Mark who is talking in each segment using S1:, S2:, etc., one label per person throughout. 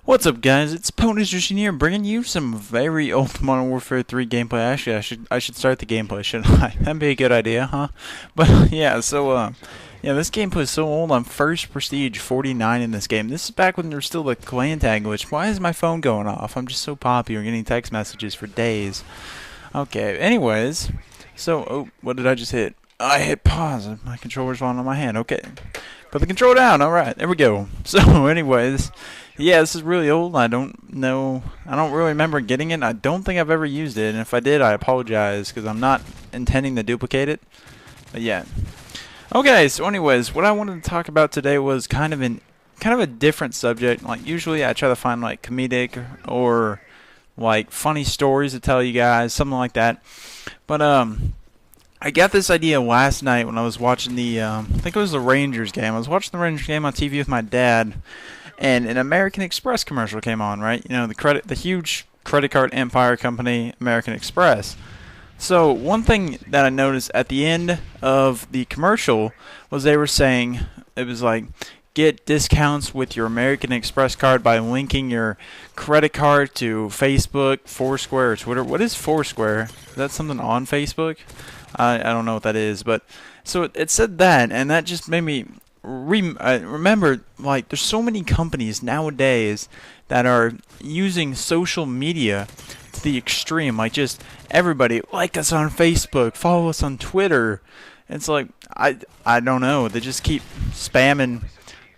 S1: What's up, guys? It's iPownageMachine here, bringing you some very old Modern Warfare 3 gameplay. Actually, I should start the gameplay, shouldn't I? That'd be a good idea, huh? But yeah, yeah, this gameplay is so old. I'm first prestige 49 in this game. This is back when there's still the clan tag glitch. Why is my phone going off? I'm just so popular, getting text messages for days. Okay, anyways, what did I just hit? I hit pause. My controller's falling on my hand. Okay. Put the control down. Alright, there we go. So, anyways, yeah, this is really old. I don't know. I don't really remember getting it. I don't think I've ever used it. And if I did, I apologize because I'm not intending to duplicate it. But yeah. Okay, so anyways, what I wanted to talk about today was kind of a different subject. Like, usually I try to find like comedic or like funny stories to tell you guys, something like that. But I got this idea last night when I was watching I think it was the Rangers game. I was watching the Rangers game on TV with my dad, and an American Express commercial came on, right? You know, the huge credit card empire company, American Express. So one thing that I noticed at the end of the commercial was they were saying, it was like, get discounts with your American Express card by linking your credit card to Facebook, Foursquare, or Twitter. What is Foursquare? Is that something on Facebook? I don't know what that is, but so it said that, and that just made me remember, like, there's so many companies nowadays that are using social media to the extreme. Like, just everybody like us on Facebook, follow us on Twitter. It's like, I don't know, they just keep spamming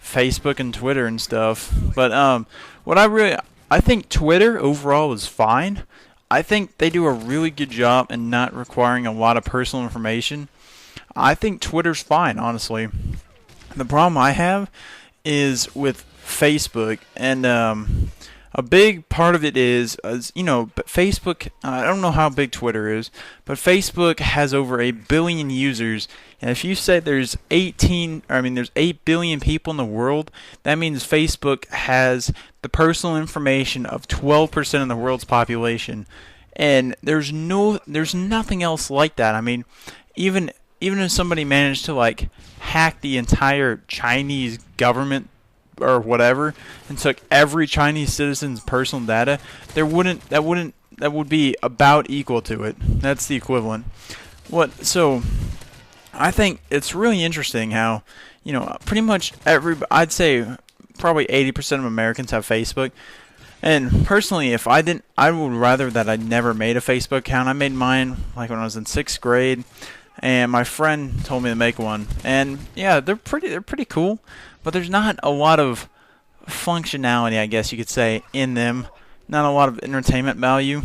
S1: Facebook and Twitter and stuff. But I think Twitter overall is fine. I think they do a really good job in not requiring a lot of personal information. I think Twitter's fine, honestly. The problem I have is with Facebook, and a big part of it is you know, Facebook, I don't know how big Twitter is, but Facebook has over 1 billion users, and if you say there's 8 billion people in the world, that means Facebook has the personal information of 12% of the world's population. And there's nothing else like that. I mean, even if somebody managed to like hack the entire Chinese government or whatever and took every Chinese citizen's personal data, that would be about equal to it. That's the equivalent. So I think it's really interesting how, you know, pretty much I'd say probably 80% of Americans have Facebook. And personally, if I didn't, I would rather that I never made a Facebook account. I made mine like when I was in 6th grade, and my friend told me to make one. And yeah, they're pretty cool, but there's not a lot of functionality, I guess you could say, in them. Not a lot of entertainment value.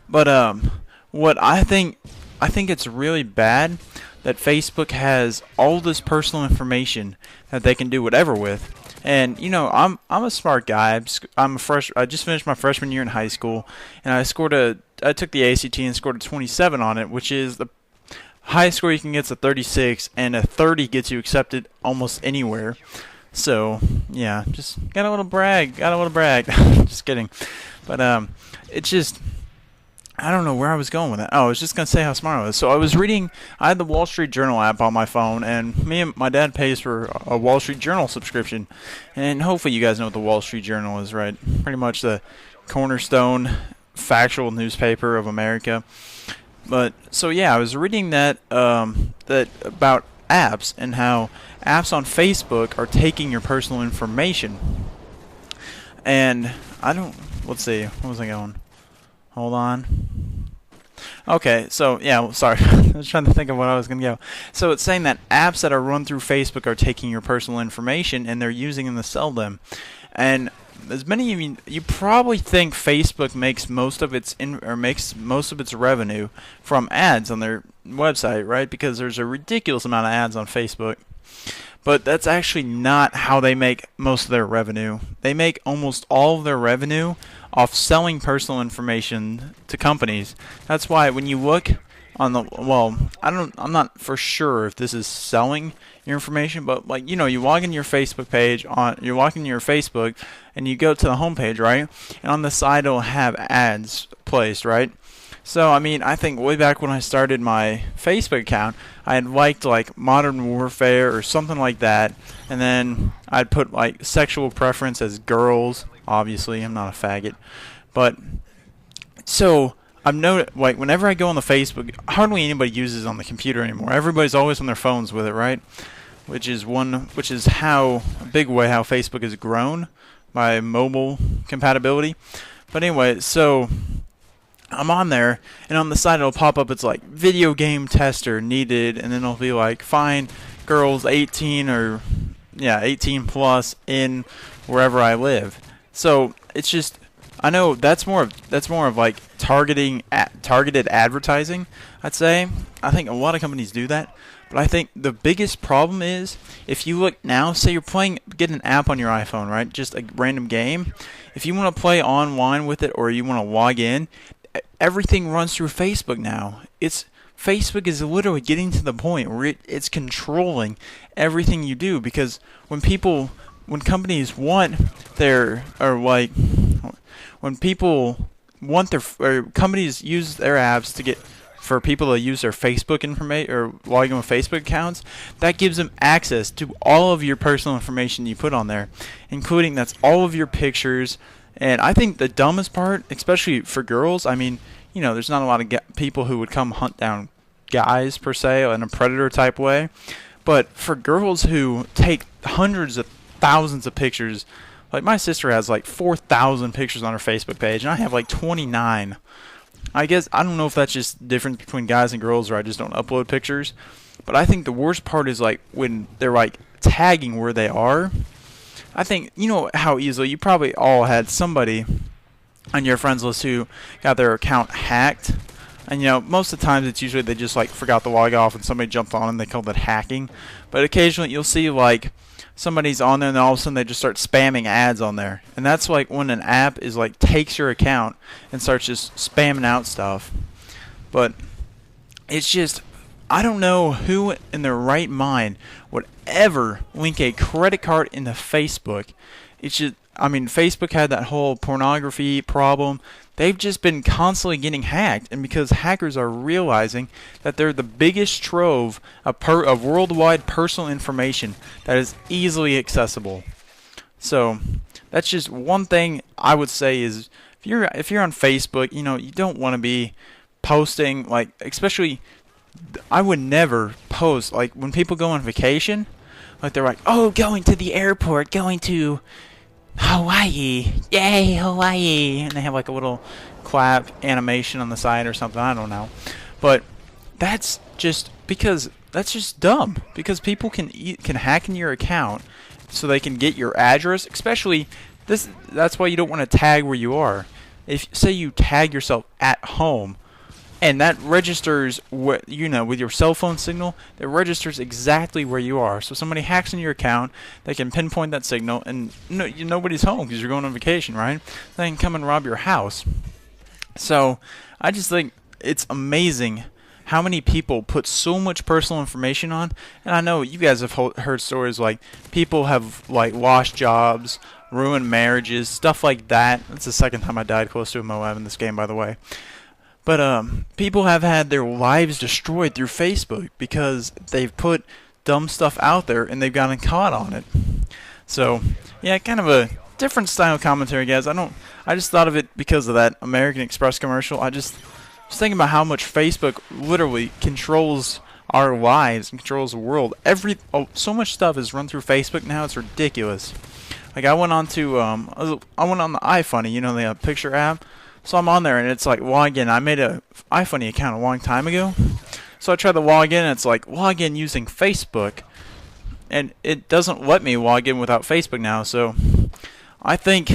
S1: But what I think it's really bad that Facebook has all this personal information that they can do whatever with. And you know, I'm a smart guy. I just finished my freshman year in high school, and I took the ACT and scored a 27 on it, which is the highest score you can get is a 36, and a 30 gets you accepted almost anywhere. So yeah, just got a little brag. Just kidding, but it's just, I don't know where I was going with that. Oh, I was just going to say how smart I was. So I had the Wall Street Journal app on my phone, and me and my dad pays for a Wall Street Journal subscription. And hopefully you guys know what the Wall Street Journal is, right? Pretty much the cornerstone factual newspaper of America. But, so yeah, I was reading that about apps and how apps on Facebook are taking your personal information. And let's see, what was I going? Hold on. Okay, so yeah, sorry. I was trying to think of what I was going to go. So it's saying that apps that are run through Facebook are taking your personal information and they're using them to sell them. And as many of you probably think Facebook makes most of its revenue from ads on their website, right? Because there's a ridiculous amount of ads on Facebook. But that's actually not how they make most of their revenue. They make almost all of their revenue off selling personal information to companies. That's why when you look on I'm not for sure if this is selling your information, but like, you know, you log into your Facebook page you're logging into your Facebook and you go to the home page, right? And on the side it'll have ads placed, right? So, I mean, I think way back when I started my Facebook account, I had liked like Modern Warfare or something like that, and then I'd put like sexual preference as girls, Obviously, I'm not a faggot. But so I've noticed, like, whenever I go on the Facebook, hardly anybody uses it on the computer anymore. Everybody's always on their phones with it, right? Which is how a big way how Facebook has grown by mobile compatibility. But anyway, so I'm on there, and on the side it'll pop up. It's like video game tester needed, and then it'll be like find girls 18 or 18 plus in wherever I live. So it's just, I know that's more of like targeted advertising, I'd say. I think a lot of companies do that. But I think the biggest problem is, if you look now, say you're get an app on your iPhone, right? Just a random game. If you want to play online with it, or you want to log in, everything runs through Facebook now. Facebook is literally getting to the point where it's controlling everything you do, because when companies want companies use their apps for people to use their Facebook information or log in with Facebook accounts, that gives them access to all of your personal information you put on there, including that's all of your pictures. And I think the dumbest part, especially for girls, I mean, there's not a lot of people who would come hunt down guys per se in a predator type way, but for girls who take hundreds of thousands of pictures, like my sister has like 4,000 pictures on her Facebook page, and I have like 29. I guess I don't know if that's just the difference between guys and girls, or I just don't upload pictures. But I think the worst part is like when they're like tagging where they are. I think how easily you probably all had somebody on your friends list who got their account hacked. And most of the times it's usually they just like forgot to log off and somebody jumped on and they called it hacking. But occasionally you'll see like somebody's on there and then all of a sudden they just start spamming ads on there. And that's like when an app is like takes your account and starts just spamming out stuff. But it's just, I don't know who in their right mind would ever link a credit card into Facebook. It's just, I mean, Facebook had that whole pornography problem. They've just been constantly getting hacked, and because hackers are realizing that they're the biggest trove of worldwide personal information that is easily accessible. So that's just one thing I would say is, if you're on Facebook, you don't want to be posting, like, especially, I would never post, like, when people go on vacation, like, they're like, oh, going to the airport, going to Hawaii, yay, Hawaii, and they have like a little clap animation on the side or something, I don't know. But that's just dumb, because people can hack into your account so they can get your address, especially that's why you don't want to tag where you are. If say you tag yourself at home, and that registers with your cell phone signal, it registers exactly where you are. So somebody hacks into your account, they can pinpoint that signal, and nobody's home because you're going on vacation, right? They can come and rob your house. So I just think it's amazing how many people put so much personal information on. And I know you guys have heard stories like people have like lost jobs, ruined marriages, stuff like that. That's the second time I died close to a Moab in this game, by the way. But people have had their lives destroyed through Facebook because they've put dumb stuff out there and they've gotten caught on it. So yeah, kind of a different style commentary, guys. I just thought of it because of that American Express commercial. I just was thinking about how much Facebook literally controls our lives and controls the world. So much stuff is run through Facebook now. It's ridiculous. Like I went on the iFunny, the picture app. So I'm on there and it's like log in. I made a iFunny account a long time ago. So I tried to log in and it's like log in using Facebook. And it doesn't let me log in without Facebook now. So I think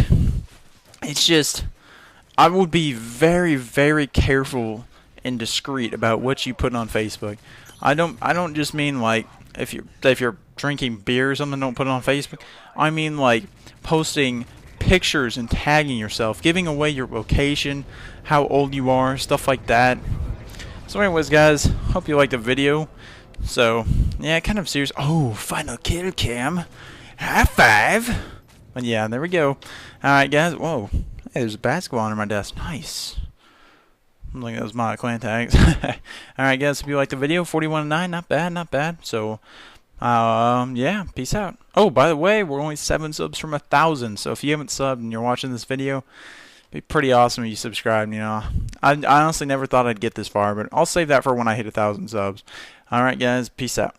S1: it's just, I would be very, very careful and discreet about what you put on Facebook. I don't just mean like if you're drinking beer or something, don't put it on Facebook. I mean like posting pictures and tagging yourself, giving away your location, how old you are, stuff like that. So anyways, guys, hope you liked the video. So yeah, kind of serious. Oh, final kill cam, high five. But yeah, there we go. Alright, guys. Whoa, hey, there's a basketball under my desk. Nice. I'm looking at those mod clan tags. Alright, guys, if you liked the video, 41-9, not bad. So Yeah, peace out. Oh, by the way, we're only 7 subs from 1,000, so if you haven't subbed and you're watching this video, it'd be pretty awesome if you subscribed. I honestly never thought I'd get this far, but I'll save that for when I hit 1,000 subs. All right, guys, peace out.